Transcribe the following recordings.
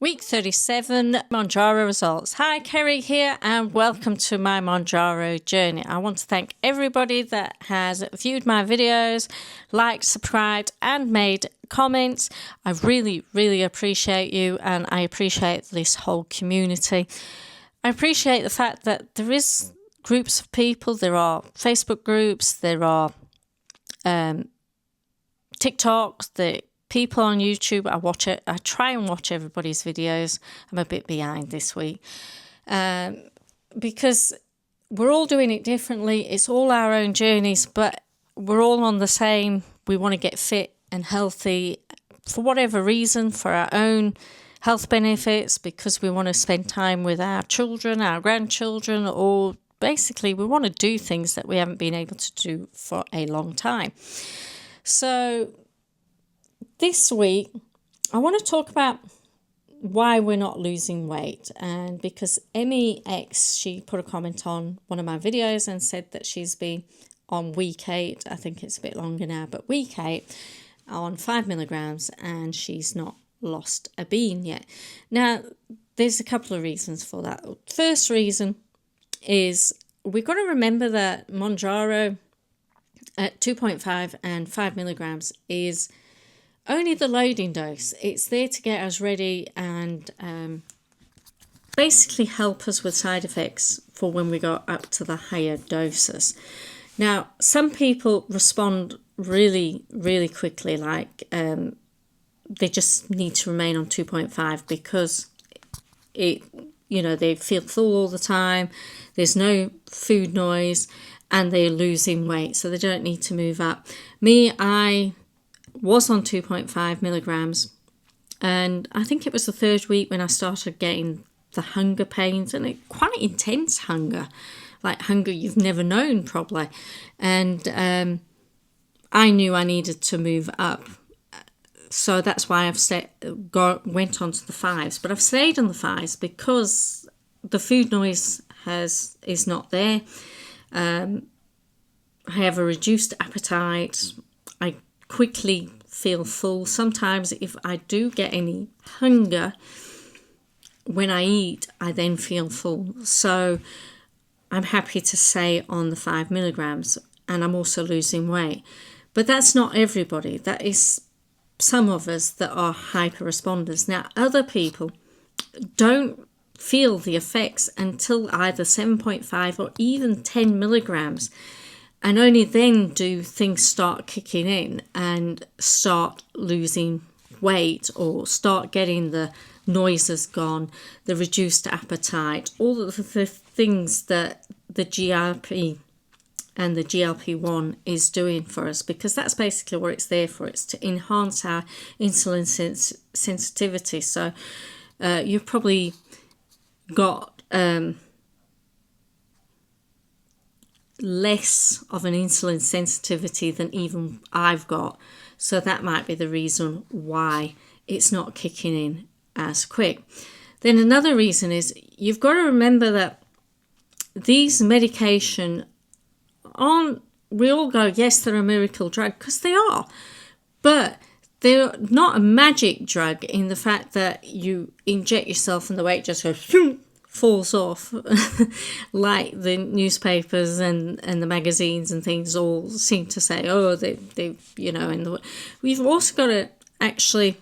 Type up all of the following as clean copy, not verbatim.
Week 37 Mounjaro results. Hi, Kerry here, and welcome to my Mounjaro journey. I want to thank everybody that has viewed my videos, liked, subscribed, and made comments. I really appreciate you, and I appreciate this whole community. I appreciate the fact that there is groups of people. There are Facebook groups, there are TikToks, the people on YouTube. I watch it. I try and watch everybody's videos. I'm a bit behind this week because we're all doing it differently. It's all our own journeys, but we're all on the same. We want to get fit and healthy for whatever reason, for our own health benefits, because we want to spend time with our children, our grandchildren, or basically we want to do things that we haven't been able to do for a long time. So this week, I want to talk about why we're not losing weight. And because Emmy X, she put a comment on one of my videos and said that she's been on week 8, I think it's a bit longer now, but week 8 on 5 milligrams, and she's not lost a bean yet. Now, there's a couple of reasons for that. First reason is we've got to remember that Mounjaro at 2.5 and 5 milligrams is only the loading dose. It's there to get us ready and basically help us with side effects for when we go up to the higher doses. Now, some people respond really quickly, like they just need to remain on 2.5 because they feel full all the time, there's no food noise, and they're losing weight, so they don't need to move up. Me, I was on 2.5 milligrams, and I think it was the 3rd week when I started getting the hunger pains, and quite intense hunger, like hunger you've never known probably. And I knew I needed to move up, so that's why went on to the 5s. But I've stayed on the 5s because the food noise is not there. I have a reduced appetite. I quickly feel full. Sometimes if I do get any hunger when I eat, I then feel full. So I'm happy to stay on the 5 milligrams, and I'm also losing weight. But that's not everybody. That is some of us that are hyper responders. Now, other people don't feel the effects until either 7.5 or even 10 milligrams. And only then do things start kicking in and start losing weight, or start getting the noises gone, the reduced appetite, all of the things that the GLP and the GLP-1 is doing for us, because that's basically what it's there for. It's to enhance our insulin sensitivity. So you've probably got less of an insulin sensitivity than even I've got, so that might be the reason why it's not kicking in as quick. Then another reason is you've got to remember that these medication aren't, we all go, yes, they're a miracle drug, because they are, but they're not a magic drug in the fact that you inject yourself and the weight just goes falls off like the newspapers and the magazines and things all seem to say. Oh, they we've also got to actually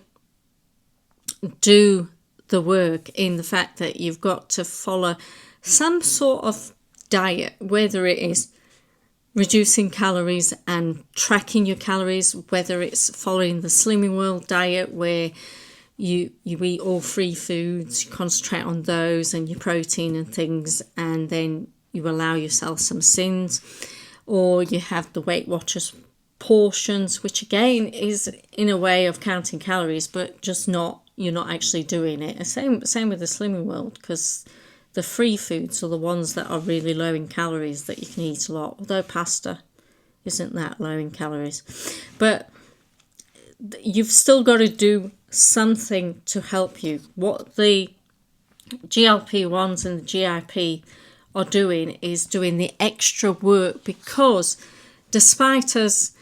do the work in the fact that you've got to follow some sort of diet, whether it is reducing calories and tracking your calories, whether it's following the Slimming World diet where you eat all free foods, you concentrate on those and your protein and things, and then you allow yourself some sins, or you have the Weight Watchers portions, which again is in a way of counting calories, but just you're not actually doing it. Same with the Slimming World, because the free foods are the ones that are really low in calories that you can eat a lot, although pasta isn't that low in calories. But you've still got to do something to help you. What the GLP-1s and the GIP are doing is doing the extra work, because despite us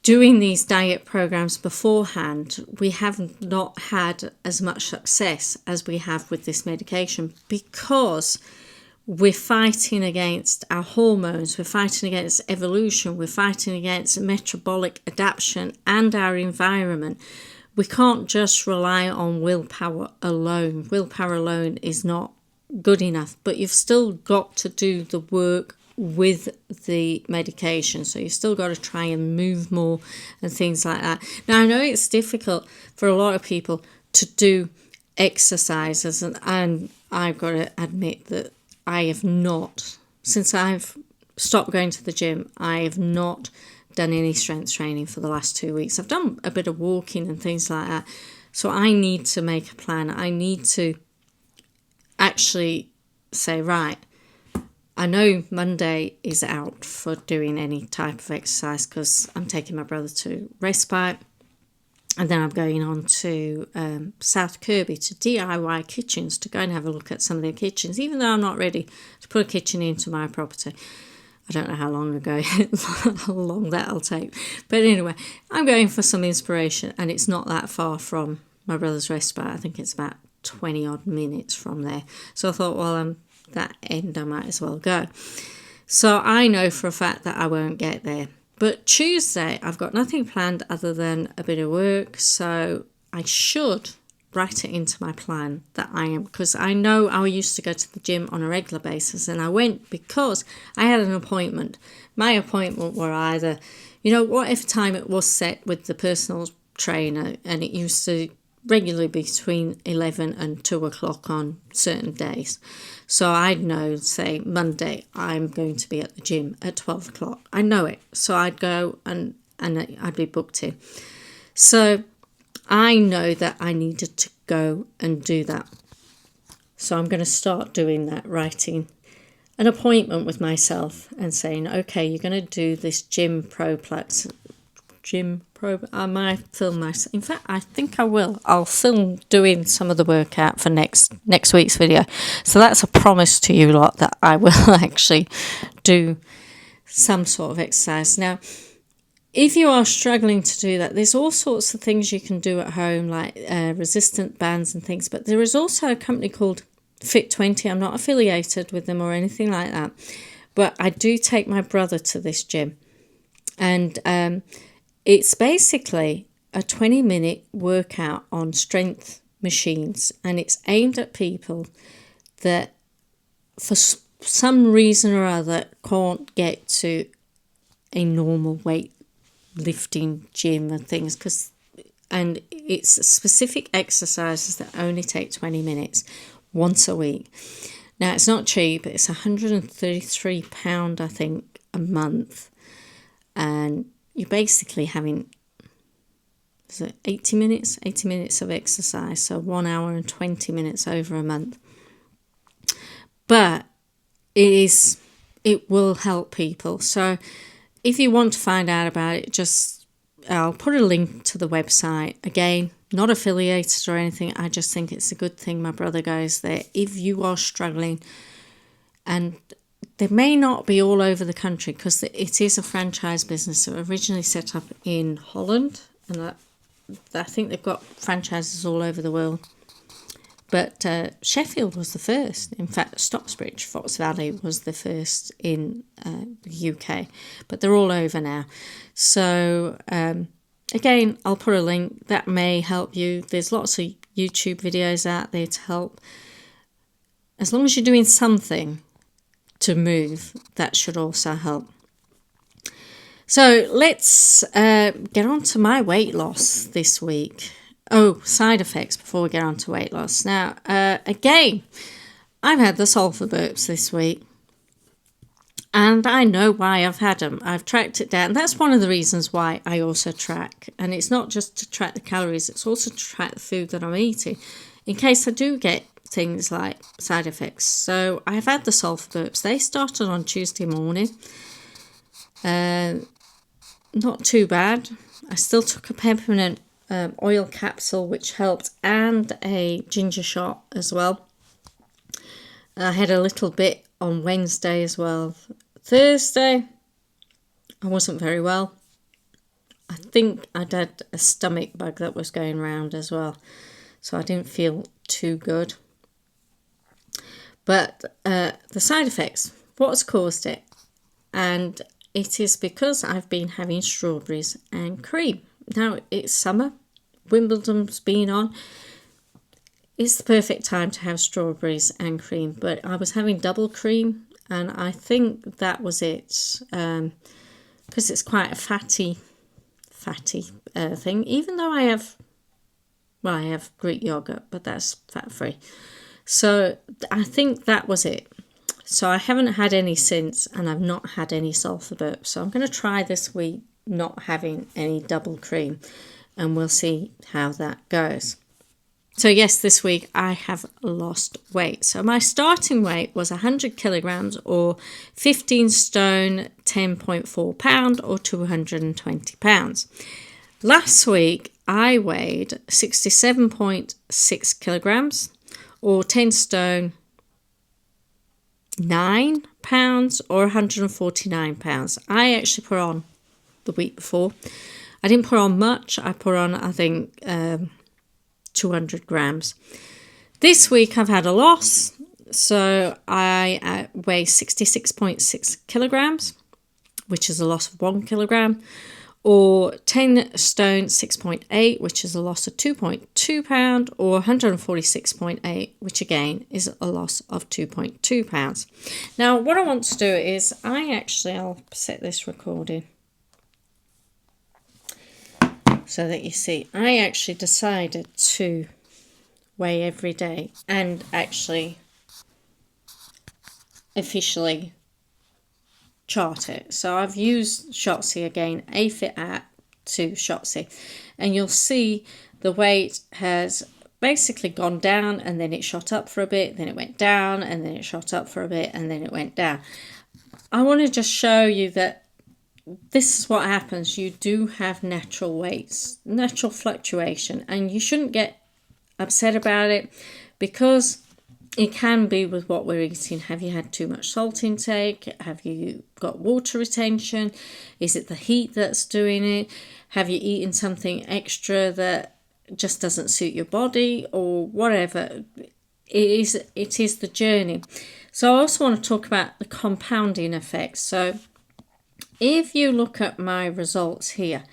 doing these diet programs beforehand, we have not had as much success as we have with this medication, because we're fighting against our hormones, we're fighting against evolution, we're fighting against metabolic adaptation and our environment. We can't just rely on willpower alone. Willpower alone is not good enough, but you've still got to do the work with the medication. So you've still got to try and move more and things like that. Now, I know it's difficult for a lot of people to do exercises, and I've got to admit that I have not, since I've stopped going to the gym, I have not done any strength training for the last 2 weeks. I've done a bit of walking and things like that. So I need to make a plan. I need to actually say, right, I know Monday is out for doing any type of exercise because I'm taking my brother to respite. And then I'm going on to South Kirby to DIY kitchens to go and have a look at some of their kitchens, even though I'm not ready to put a kitchen into my property. I don't know how long that'll take. But anyway, I'm going for some inspiration, and it's not that far from my brother's respite. I think it's about 20 odd minutes from there. So I thought, well, I'm that end, I might as well go. So I know for a fact that I won't get there. But Tuesday, I've got nothing planned other than a bit of work, so I should write it into my plan that I am, because I know I used to go to the gym on a regular basis, and I went because I had an appointment. My appointment were either, whatever time it was set with the personal trainer, and it used to regularly be between 11 and 2 o'clock on certain days. So I'd know, say, Monday, I'm going to be at the gym at 12 o'clock. I know it. So I'd go and I'd be booked in. So I know that I needed to go and do that. So I'm going to start doing that, writing an appointment with myself and saying, okay, you're going to do this gym proplex. I might film myself. In fact, I think I will. I'll film doing some of the workout for next week's video. So that's a promise to you lot that I will actually do some sort of exercise. Now, if you are struggling to do that, there's all sorts of things you can do at home, like resistant bands and things. But there is also a company called Fit20. I'm not affiliated with them or anything like that. But I do take my brother to this gym. And it's basically a 20-minute workout on strength machines, and it's aimed at people that for some reason or other can't get to a normal weight lifting gym and things, and it's specific exercises that only take 20 minutes once a week. Now, it's not cheap. It's £133, I think, a month, and you're basically having 80 minutes of exercise, so 1 hour and 20 minutes over a month. But it will help people. So if you want to find out about it, I'll put a link to the website. Again, not affiliated or anything. I just think it's a good thing my brother goes there. If you are struggling, and they may not be all over the country because it is a franchise business. So originally set up in Holland, and I think they've got franchises all over the world. But Sheffield was the first. In fact, Stocksbridge, Fox Valley was the first in the UK. But they're all over now. So again, I'll put a link that may help you. There's lots of YouTube videos out there to help. As long as you're doing something to move, that should also help. So let's get on to my weight loss this week. Oh, side effects before we get on to weight loss. Now, again, I've had the sulfur burps this week, and I know why I've had them. I've tracked it down. That's one of the reasons why I also track, and it's not just to track the calories, it's also to track the food that I'm eating in case I do get things like side effects. So I've had the sulfur burps. They started on Tuesday morning. Not too bad. I still took a peppermint oil capsule, which helped, and a ginger shot as well. I had a little bit on Wednesday as well. Thursday, I wasn't very well. I think I'd had a stomach bug that was going around as well, so I didn't feel too good. But the side effects, what's caused it? And it is because I've been having strawberries and cream. Now it's summer, Wimbledon's been on. It's the perfect time to have strawberries and cream, but I was having double cream, and I think that was it, because it's quite a fatty thing, even though I have Greek yogurt, but that's fat-free. So I think that was it. So I haven't had any since, and I've not had any sulfur burps. So I'm going to try this week not having any double cream, and we'll see how that goes. So yes, this week I have lost weight. So my starting weight was 100 kilograms or 15 stone, 10.4 pound or 220 pounds. Last week I weighed 67.6 kilograms or 10 stone, 9 pounds or 149 pounds. I actually put on the week before. I didn't put on much. I put on, I think, 200 grams. This week I've had a loss, so I weigh 66.6 kilograms, which is a loss of 1 kilogram, or 10 stone 6.8, which is a loss of 2.2 pound, or 146.8, which again is a loss of 2.2 pounds. Now what I want to do is I'll set this recording so that you see, I actually decided to weigh every day and actually officially chart it. So I've used Shotzi again, AFit app to Shotzi, and you'll see the weight has basically gone down, and then it shot up for a bit, then it went down, and then it shot up for a bit, and then it went down. I want to just show you that this is what happens. You do have natural weights, natural fluctuation, and you shouldn't get upset about it, because it can be with what we're eating. Have you had too much salt intake? Have you got water retention? Is it the heat that's doing it? Have you eaten something extra that just doesn't suit your body, or whatever? It is the journey. So I also want to talk about the compounding effects. So if you look at my results here,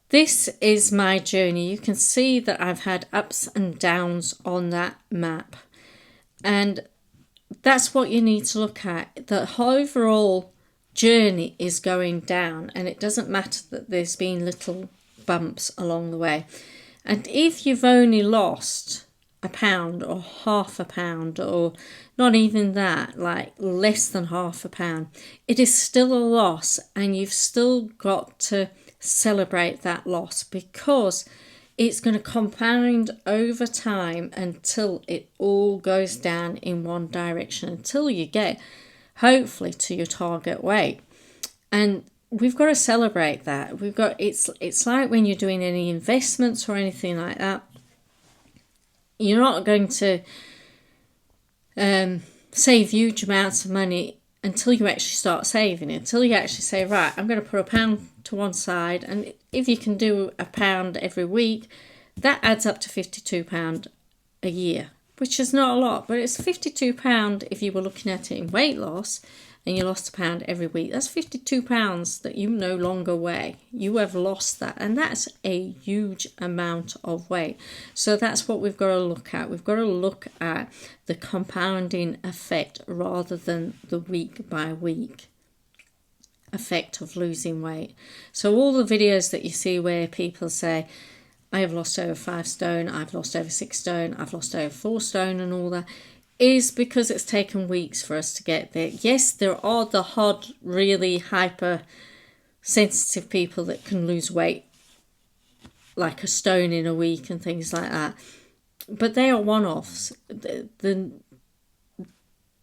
this is my journey. You can see that I've had ups and downs on that map. And that's what you need to look at. The overall journey is going down, and it doesn't matter that there's been little bumps along the way. And if you've only lost a pound or half a pound, or not even that, like less than half a pound, it is still a loss, and you've still got to celebrate that loss, because it's going to compound over time until it all goes down in one direction, until you get hopefully to your target weight. And we've got to celebrate that. It's like when you're doing any investments or anything like that, you're not going to save huge amounts of money until you actually start saving it, until you actually say, right, I'm going to put a pound to one side, and if you can do a pound every week, that adds up to £52 a year, which is not a lot, but it's £52 if you were looking at it in weight loss and you lost a pound every week. That's £52 that you no longer weigh. You have lost that, and that's a huge amount of weight. So that's what we've got to look at. We've got to look at the compounding effect rather than the week by week effect of losing weight. So all the videos that you see where people say, I have lost over 5 stone, I've lost over 6 stone, I've lost over 4 stone and all that, is because it's taken weeks for us to get there. Yes, there are the hard, really hyper sensitive people that can lose weight like a stone in a week and things like that, but they are one-offs.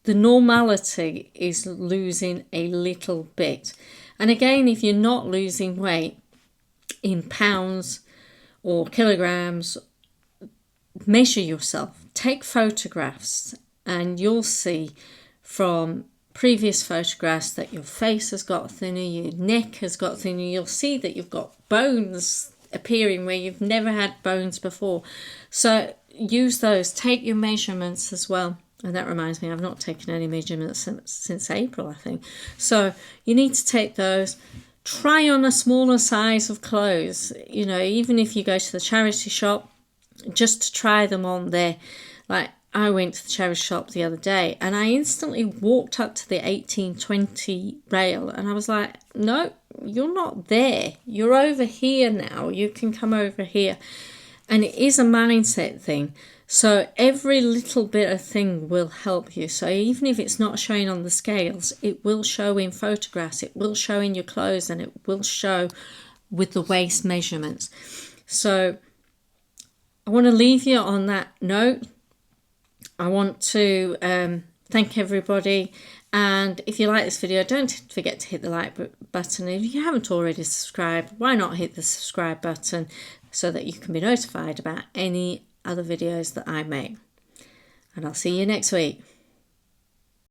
The normality is losing a little bit. And again, if you're not losing weight in pounds or kilograms, measure yourself, take photographs, and you'll see from previous photographs that your face has got thinner, your neck has got thinner. You'll see that you've got bones appearing where you've never had bones before. So use those. Take your measurements as well. And that reminds me, I've not taken any measurements since April, I think. So you need to take those. Try on a smaller size of clothes. You know, even if you go to the charity shop, just to try them on there. Like, I went to the charity shop the other day and I instantly walked up to the 18-20 rail and I was like, no, you're not there. You're over here now. You can come over here. And it is a mindset thing. So every little bit of thing will help you. So even if it's not showing on the scales, it will show in photographs, it will show in your clothes, and it will show with the waist measurements. So I want to leave you on that note. I want to thank everybody. And if you like this video, don't forget to hit the like button. If you haven't already subscribed, why not hit the subscribe button so that you can be notified about any other videos that I make. And I'll see you next week.